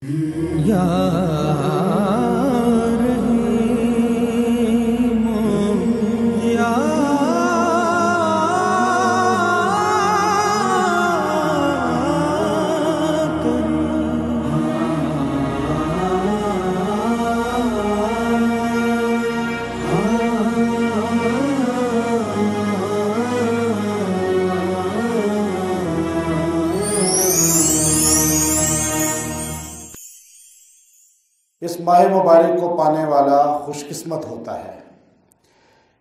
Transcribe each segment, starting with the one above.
या रहीम या इस माह मुबारक को पाने वाला खुशकिस्मत होता है।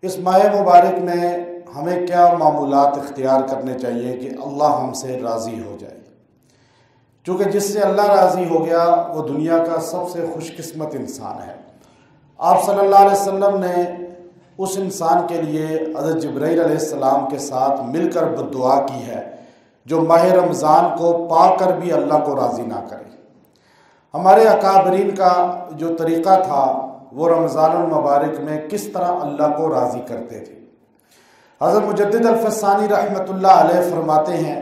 इस माह मुबारक में हमें क्या मामूलात इख्तियार करने चाहिए कि अल्लाह हमसे राज़ी हो जाए, क्योंकि जिससे अल्लाह राज़ी हो गया वो दुनिया का सबसे खुशकिस्मत इंसान है। आप सल्लल्लाहु अलैहि वसल्लम ने उस इंसान के लिए हज़रत जिब्राईल अलैहिस्सलाम के साथ मिलकर बद्दुआ की है जो माह रमज़ान को पाकर भी अल्लाह को राज़ी ना करे। हमारे अकाबरीन का जो तरीक़ा था वो रमज़ानुल मुबारक में किस तरह अल्लाह को राज़ी करते थे। हज़रत मुजद्दिद अल-फसानी रहमतुल्लाह अलैह फरमाते हैं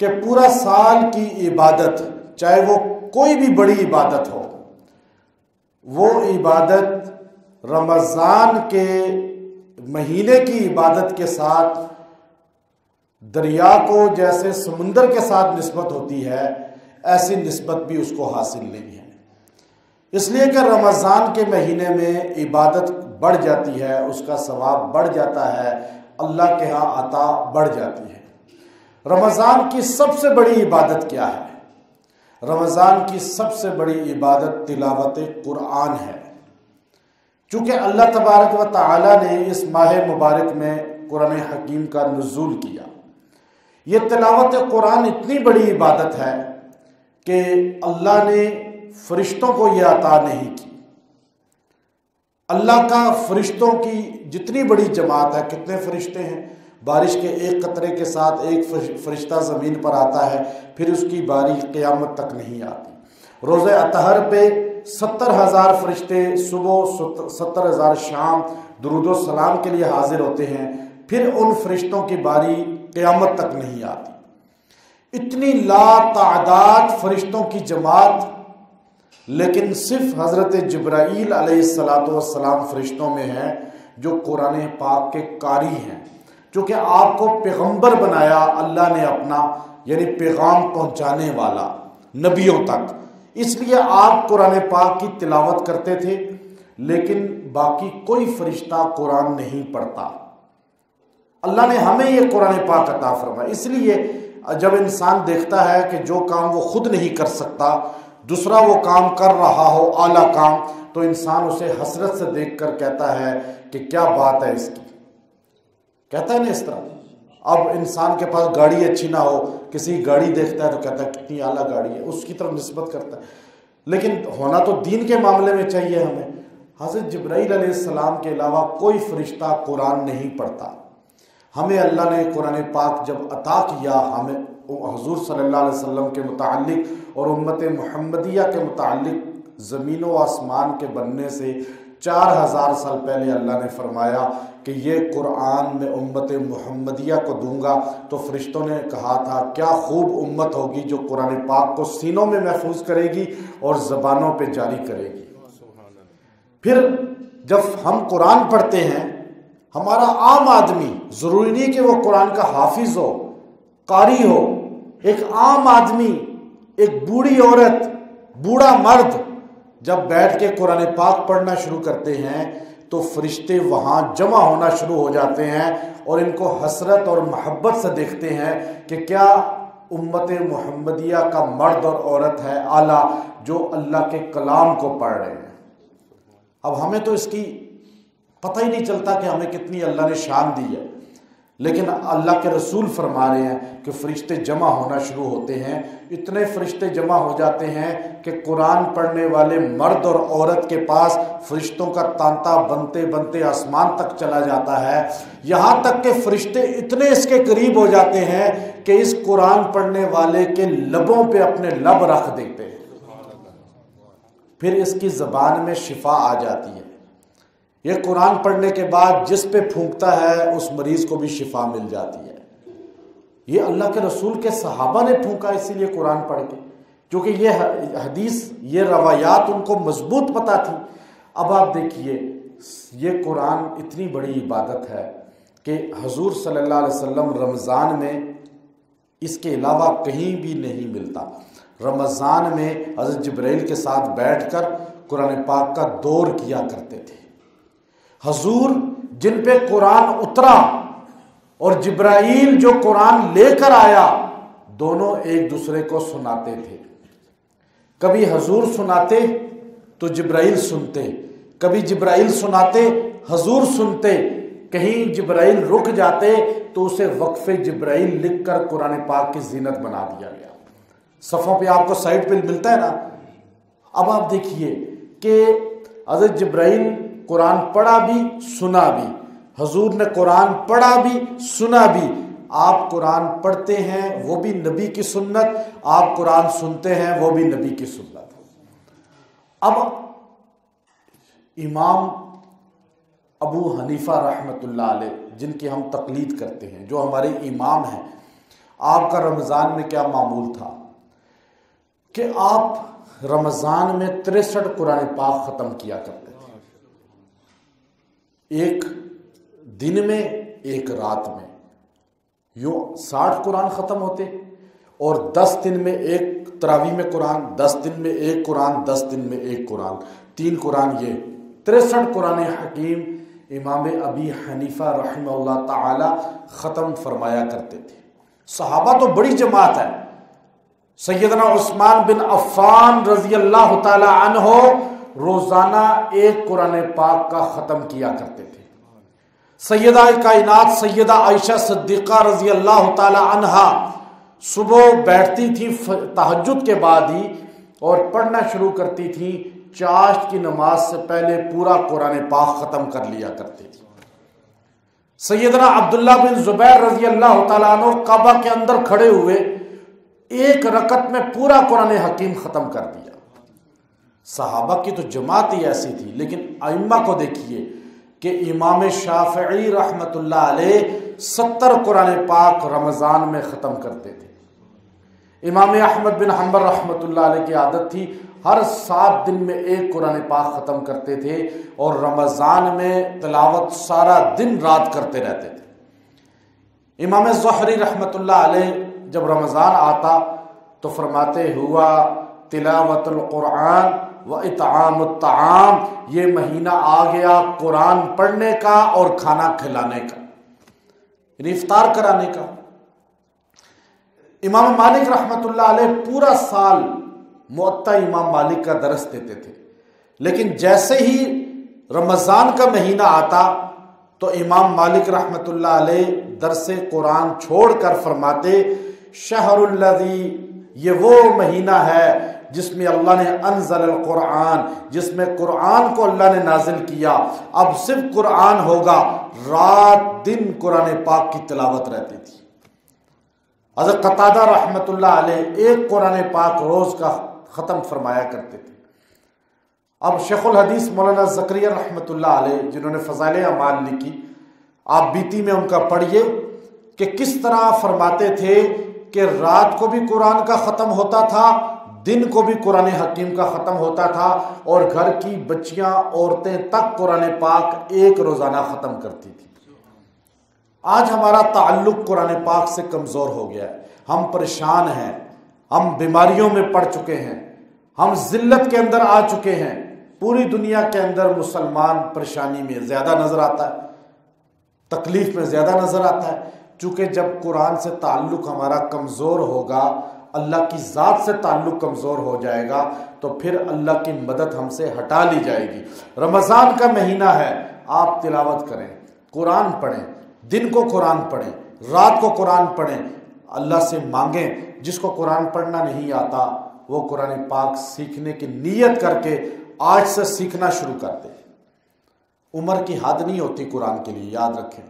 कि पूरा साल की इबादत, चाहे वो कोई भी बड़ी इबादत हो, वो इबादत रमज़ान के महीने की इबादत के साथ दरिया को जैसे समुंदर के साथ निस्बत होती है, ऐसी निस्बत भी उसको हासिल नहीं है। इसलिए कि रमज़ान के महीने में इबादत बढ़ जाती है, उसका सवाब बढ़ जाता है, अल्लाह के यहाँ अता बढ़ जाती है। रमज़ान की सबसे बड़ी इबादत क्या है? रमज़ान की सबसे बड़ी इबादत तिलावत कुरान है। चूँकि अल्लाह तबारक व तआला ने इस माह मुबारक में कुरान हकीम का नुज़ूल किया। ये तिलावत कुरान इतनी बड़ी इबादत है कि अल्लाह ने फरिश्तों को ये अता नहीं की। अल्लाह का फरिश्तों की जितनी बड़ी जमात है, कितने फरिश्ते हैं, बारिश के एक कतरे के साथ एक फरिश्ता ज़मीन पर आता है, फिर उसकी बारी क़यामत तक नहीं आती। रोज़े अतहर पे 70,000 फरिश्ते सुबह, 70,000 शाम दुरूदो सलाम के लिए हाजिर होते हैं, फिर उन फरिश्तों की बारी क़यामत तक नहीं आती। इतनी लातादाद फरिश्तों की जमात, लेकिन सिर्फ हज़रत जिब्राईल अलैहिस्सलातु वस्सलाम फरिश्तों में है जो कुरान पाक के कारी हैं, क्योंकि आपको पैगंबर बनाया अल्लाह ने अपना, यानी पैगाम पहुंचाने वाला नबियों तक। इसलिए आप कुरान पाक की तिलावत करते थे, लेकिन बाकी कोई फरिश्ता कुरान नहीं पढ़ता। अल्लाह ने हमें ये कुरान पाक अता फरमाया। इसलिए जब इंसान देखता है कि जो काम वो खुद नहीं कर सकता, दूसरा वो काम कर रहा हो, आला काम, तो इंसान उसे हसरत से देखकर कहता है कि क्या बात है इसकी। कहता है ना इस तरह। अब इंसान के पास गाड़ी अच्छी ना हो, किसी गाड़ी देखता है तो कहता है कितनी आला गाड़ी है, उसकी तरफ निस्बत करता है। लेकिन होना तो दीन के मामले में चाहिए हमें। हज़रत जिब्राईल अलैहिस्सलाम के अलावा कोई फरिश्ता कुरान नहीं पढ़ता। हमें अल्लाह ने कुरान पाक जब अता किया, हमें हुज़ूर सल्लल्लाहु अलैहि वसल्लम के मुताल्लिक़ और उम्मत मुहम्मदिया के मुताल्लिक़ ज़मीन व आसमान के बनने से 4000 साल पहले अल्लाह ने फरमाया कि ये कुरान मैं उम्मत मुहम्मदिया को दूंगा। तो फरिश्तों ने कहा था क्या खूब उम्मत होगी जो कुरान पाक को सीनों में महफूज करेगी और ज़बानों पे जारी करेगी। फिर जब हम कुरान पढ़ते हैं, हमारा आम आदमी, ज़रूरी नहीं कि वो कुरान का हाफिज हो, कारी हो, एक आम आदमी, एक बूढ़ी औरत, बूढ़ा मर्द जब बैठ के कुरान पाक पढ़ना शुरू करते हैं तो फरिश्ते वहाँ जमा होना शुरू हो जाते हैं और इनको हसरत और मोहब्बत से देखते हैं कि क्या उम्मत मुहम्मदिया का मर्द और औरत है आला जो अल्लाह के कलाम को पढ़ रहे हैं। अब हमें तो इसकी पता ही नहीं चलता कि हमें कितनी अल्लाह ने शान दी है, लेकिन अल्लाह के रसूल फरमा रहे हैं कि फरिश्ते जमा होना शुरू होते हैं। इतने फरिश्ते जमा हो जाते हैं कि कुरान पढ़ने वाले मर्द और औरत के पास फरिश्तों का तांता बनते बनते आसमान तक चला जाता है। यहाँ तक कि फरिश्ते इतने इसके करीब हो जाते हैं कि इस कुरान पढ़ने वाले के लबों पे अपने लब रख देते हैं, फिर इसकी ज़बान में शिफा आ जाती है। ये कुरान पढ़ने के बाद जिस पे फूंकता है उस मरीज़ को भी शिफा मिल जाती है। ये अल्लाह के रसूल के सहाबा ने फूंका इसीलिए कुरान पढ़ के, क्योंकि ये हदीस, ये रवायात उनको मजबूत पता थी। अब आप देखिए, ये कुरान इतनी बड़ी इबादत है कि हुजूर सल्लल्लाहु अलैहि वसल्लम रमज़ान में इसके अलावा कहीं भी नहीं मिलता। रमज़ान में हज़रत जिब्राइल के साथ बैठकर कुरान पाक का दौर किया करते थे। हुजूर जिन पे कुरान उतरा और जिब्राइल जो कुरान लेकर आया, दोनों एक दूसरे को सुनाते थे। कभी हुजूर सुनाते तो जिब्राइल सुनते, कभी जिब्राइल सुनाते हुजूर सुनते, कहीं जिब्राइल रुक जाते तो उसे वक्फे जिब्राइल लिखकर कुरान पाक की जीनत बना दिया गया। सफ़ों पे आपको साइड पे मिलता है ना। अब आप देखिए कि हज़रत जिब्राइल कुरान पढ़ा भी सुना भी, हुजूर ने कुरान पढ़ा भी सुना भी। आप कुरान पढ़ते हैं वो भी नबी की सुन्नत, आप कुरान सुनते हैं वो भी नबी की सुन्नत। अब इमाम अबू हनीफा रहमतुल्लाह अलैह, जिनकी हम तकलीद करते हैं, जो हमारे इमाम हैं, आपका रमज़ान में क्या मामूल था कि आप रमज़ान में 63 कुरान पाक ख़त्म किया करते थे, एक दिन में एक रात में। यूँ 60 कुरान ख़त्म होते और 10 दिन में एक तरावी में कुरान, 10 दिन में एक कुरान, 10 दिन में एक कुरान, 3 कुरान, ये 63 कुरान हकीम इमाम अबी हनीफा रहमहुल्लाह ताला ख़त्म फरमाया करते थे। सहाबा तो बड़ी जमात है। सैयदना उस्मान बिन अफ़्फ़ान रज़ी अल्लाह ताला अन्हो रोज़ाना एक कुरान पाक का ख़त्म किया करते थे। सैयदा कायनात सैयदा आयशा सिद्दीक़ा रज़ी अल्लाह ताला अन्हा सुबह बैठती थी तहज्जुद के बाद ही और पढ़ना शुरू करती थी, चाश्त की नमाज से पहले पूरा कुरान पाक ख़त्म कर लिया करती थी। सैयदना अब्दुल्ला बिन ज़ुबैर रज़ी अल्लाह ताला अन्हु काबा के अंदर खड़े हुए एक रकत में पूरा कुरान हकीम ख़त्म कर दिया। सहाबा की तो जमात ही ऐसी थी। लेकिन आइम्मा को देखिए कि इमाम शाफ़िई रहमतुल्लाह अलैह 70 कुरान पाक रमज़ान में ख़त्म करते थे। इमाम अहमद बिन हम्बल रहमतुल्लाह अलैह की आदत थी, हर 7 दिन में एक कुरान पाक ख़त्म करते थे और रमज़ान में तिलावत सारा दिन रात करते रहते थे। इमाम ज़ुहरी रहमतुल्लाह अलैह जब रमज़ान आता तो फरमाते हुआ तिलावतुल कुरान व इत्आमुत ताआम, ये महीना आ गया कुरान पढ़ने का और खाना खिलाने का, इफ्तार कराने का। इमाम मालिक रहमतुल्लाह अलैह पूरा साल मुअत्ता इमाम मालिक का दरस देते थे, लेकिन जैसे ही रमज़ान का महीना आता तो इमाम मालिक रहमतुल्लाह अलैह दरसे कुरान छोड़कर फरमाते, शहरुल्लज़ी, ये वो महीना है जिसमें अल्लाह ने अनज़ल कुरान, जिसमें कुरान को अल्लाह ने नाजिल किया। अब सिर्फ कुरान होगा, रात दिन कुरान पाक की तिलावत रहती थी। हज़रत क़तादा रहमतुल्लाह अलैह एक कुरान पाक रोज़ का ख़त्म फरमाया करते थे। अब शेखुल हदीस मौलाना ज़करिया रहमतुल्लाह अलैह, जिन्होंने फ़ज़ाइल अमाल लिखी, आप बीती में उनका पढ़िए कि किस तरह फरमाते थे कि रात को भी कुरान का ख़त्म होता था, दिन को भी कुरान हकीम का ख़त्म होता था और घर की बच्चियां औरतें तक कुरान पाक एक रोज़ाना ख़त्म करती थी। आज हमारा ताल्लुक़ कुरान पाक से कमज़ोर हो गया है, हम परेशान हैं, हम बीमारियों में पड़ चुके हैं, हम ज़िल्लत के अंदर आ चुके हैं। पूरी दुनिया के अंदर मुसलमान परेशानी में ज़्यादा नज़र आता है, तकलीफ़ में ज़्यादा नज़र आता है। चूँकि जब कुरान से ताल्लुक़ हमारा कमज़ोर होगा, अल्लाह की ज़ात से ताल्लुक़ कमज़ोर हो जाएगा, तो फिर अल्लाह की मदद हमसे हटा ली जाएगी। रमज़ान का महीना है, आप तिलावत करें, कुरान पढ़ें, दिन को कुरान पढ़ें, रात को कुरान पढ़ें, अल्लाह से मांगें। जिसको कुरान पढ़ना नहीं आता वो कुरान पाक सीखने की नीयत करके आज से सीखना शुरू कर दे। उम्र की हद नहीं होती कुरान के लिए, याद रखें।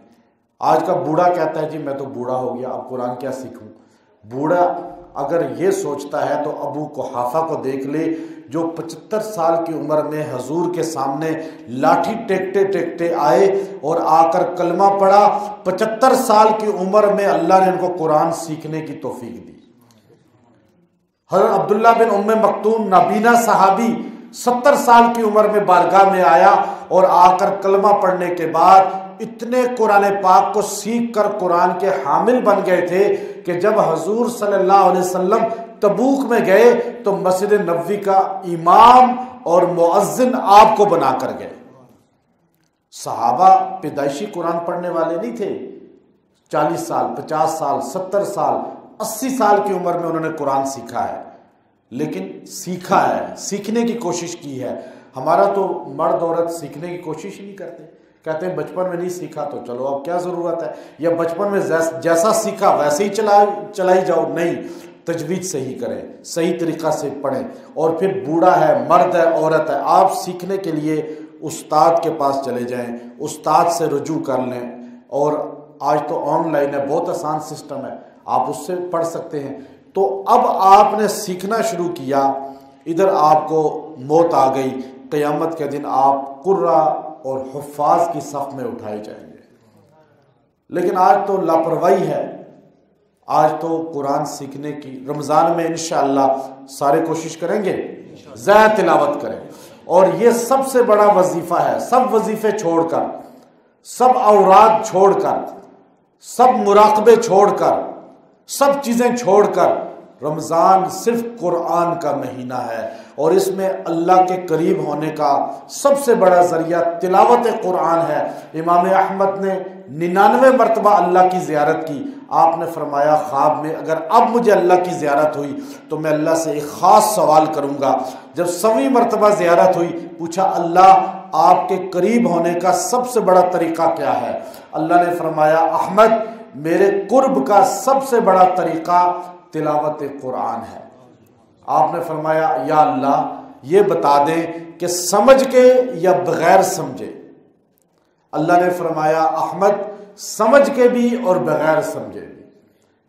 आज का बूढ़ा कहता है जी मैं तो बूढ़ा हो गया, अब कुरान क्या सीखूं। बूढ़ा अगर ये सोचता है तो अबू कुहाफा को देख ले, जो 75 साल की उम्र में हजूर के सामने लाठी टेकते टेकते आए और आकर कलमा पढ़ा। 75 साल की उम्र में अल्लाह ने उनको कुरान सीखने की तौफीक दी। हज़रत अब्दुल्ला बिन उम्मे मक्तूम नाबीना सहाबी 70 साल की उम्र में बारगाह में आया और आकर कलमा पढ़ने के बाद इतने कुरान पाक को सीख कर कुरान के हामिल बन गए थे कि जब हजूर सल्लल्लाहु अलैहि वसल्लम तबूक में गए तो मस्जिद नबवी का इमाम और मुअज्जिन आपको बना कर गए। सहाबा पैदाइशी कुरान पढ़ने वाले नहीं थे। 40 साल, 50 साल, 70 साल, 80 साल की उम्र में उन्होंने कुरान सीखा है, लेकिन सीखा है, सीखने की कोशिश की है। हमारा तो मर्द औरत सीखने की कोशिश ही नहीं करते, कहते हैं बचपन में नहीं सीखा तो चलो अब क्या ज़रूरत है, या बचपन में जैसा सीखा वैसे ही चलाई जाओ। नहीं, तजवीज़ सही करें, सही तरीक़ा से पढ़ें, और फिर बूढ़ा है, मर्द है, औरत है, आप सीखने के लिए उस्ताद के पास चले जाएं, उस्ताद से रुजू कर लें। और आज तो ऑनलाइन है, बहुत आसान सिस्टम है, आप उससे पढ़ सकते हैं। तो अब आपने सीखना शुरू किया, इधर आपको मौत आ गई, क़यामत के दिन आप कुर्रा और हुफ़ाज़ की सफ़ में उठाए जाएंगे। लेकिन आज तो लापरवाही है, आज तो कुरान सीखने की। रमज़ान में इंशाअल्लाह सारे कोशिश करेंगे, ज़्यादा तिलावत करें, और ये सबसे बड़ा वजीफ़ा है। सब वजीफ़े छोड़कर, सब औराद छोड़कर, सब मुराक़बे छोड़कर, सब चीज़ें छोड़कर, रमज़ान सिर्फ कुरान का महीना है और इसमें अल्लाह के करीब होने का सबसे बड़ा ज़रिया तिलावत कुरान है। इमाम अहमद ने 99 मरतबा अल्लाह की ज़ियारत की। आपने फरमाया ख्वाब में, अगर अब मुझे अल्लाह की ज़ियारत हुई तो मैं अल्लाह से एक ख़ास सवाल करूँगा। जब 100वीं मरतबा ज़ियारत हुई, पूछा अल्लाह आपके करीब होने का सबसे बड़ा तरीक़ा क्या है? अल्लाह ने फरमाया अहमद, मेरे कुर्ब का सबसे बड़ा तरीक़ा तिलावत कुरान है। आपने फरमाया या अल्लाह ये बता दें कि समझ के या बगैर समझे? अल्लाह ने फरमाया अहमद, समझ के भी और बगैर समझे भी।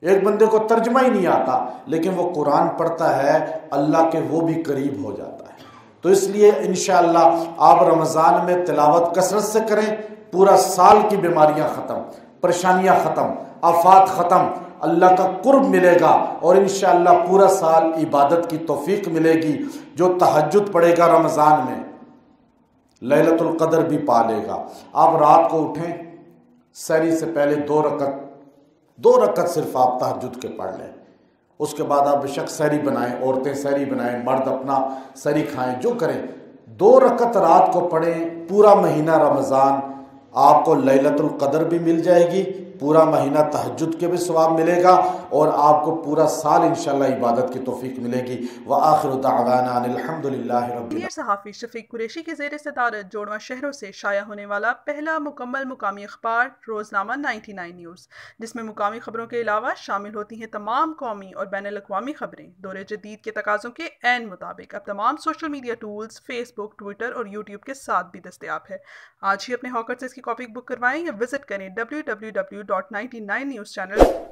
एक बंदे को तर्जमा ही नहीं आता, लेकिन वो कुरान पढ़ता है, अल्लाह के वो भी करीब हो जाता है। तो इसलिए इंशाअल्लाह आप रमज़ान में तिलावत कसरत से करें, पूरा साल की बीमारियां ख़त्म, परेशानियां ख़त्म, आफात ख़त्म, अल्लाह का कुर्ब मिलेगा और इंशाअल्लाह पूरा साल इबादत की तौफीक मिलेगी। जो तहज्जुद पढ़ेगा रमज़ान में, लैलतुल क़द्र भी पा लेगा। आप रात को उठें, सहरी से पहले 2 रकत सिर्फ आप तहज्जुद के पढ़ लें। उसके बाद आप बेशक सहरी बनाएं, औरतें सहरी बनाएं, मर्द अपना सहरी खाएं, जो करें। 2 रकत रात को पढ़ें। पूरा महीना रमज़ान आपको लैलतुल क़द्र भी मिल जाएगी, पूरा महीना तहज्जुद के भी सवाब मिलेगा और आपको पूरा साल इंशाअल्लाह इबादत की तौफीक मिलेगी। व आखिरु दावाना अनिल हम्दुलिल्लाहि रब्बिल। सहाफ़ी शफीक कुरैशी के ज़ेर सदारत जोड़वा शहरों से शाया होने वाला पहला मुकम्मल मुकामी अखबार रोज़नामा 99 न्यूज़, जिसमें मुकामी खबरों के अलावा शामिल होती हैं तमाम कौमी और बैनुल अक़वामी खबरें। दौरे जदीद के तकाज़ों के ऐन मुताबिक अब तमाम social media tools Facebook, Twitter और यूट्यूब के साथ भी दस्तयाब है। आज ही अपने हॉकर से इसकी कॉपी बुक करवाएं या विजिट करें www.99newschannel